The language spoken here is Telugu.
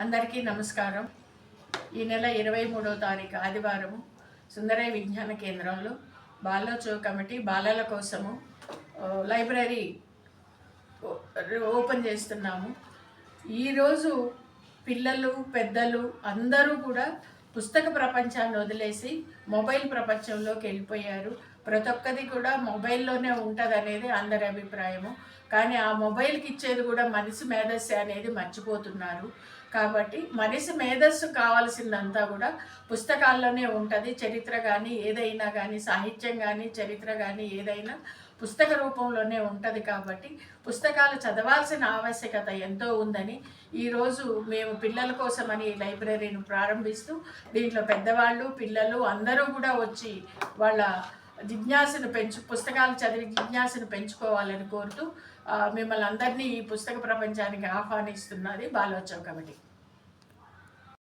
అందరికీ నమస్కారం. ఈ నెల 23వ తారీఖు ఆదివారం సుందరయ్య విజ్ఞాన కేంద్రంలో బాలోత్సవ కమిటీ బాలల కోసము లైబ్రరీ ఓపెన్ చేస్తున్నాము. ఈరోజు పిల్లలు పెద్దలు అందరూ కూడా పుస్తక ప్రపంచాన్ని వదిలేసి మొబైల్ ప్రపంచంలోకి వెళ్ళిపోయారు. ప్రతి ఒక్కది కూడా మొబైల్లోనే ఉంటుంది అనేది అందరి అభిప్రాయము. కానీ ఆ మొబైల్కి ఇచ్చేది కూడా మనిషి మేధస్సు అనేది మర్చిపోతున్నారు. కాబట్టి మనిషి మేధస్సు కావాల్సిందంతా కూడా పుస్తకాల్లోనే ఉంటుంది. చరిత్ర కానీ ఏదైనా కానీ సాహిత్యం కానీ చరిత్ర కానీ ఏదైనా పుస్తక రూపంలోనే ఉంటుంది. కాబట్టి పుస్తకాలు చదవాల్సిన ఆవశ్యకత ఎంతో ఉందని ఈరోజు మేము పిల్లల కోసమని లైబ్రరీని ప్రారంభిస్తూ దీంట్లో పెద్దవాళ్ళు పిల్లలు అందరూ కూడా వచ్చి వాళ్ళ జిజ్ఞాసను పుస్తకాలు చదివి జిజ్ఞాసను పెంచుకోవాలని కోరుతూ మిమ్మల్ని అందరినీ ఈ పుస్తక ప్రపంచానికి ఆహ్వానిస్తున్నది బాలోత్సవ కమిటీ.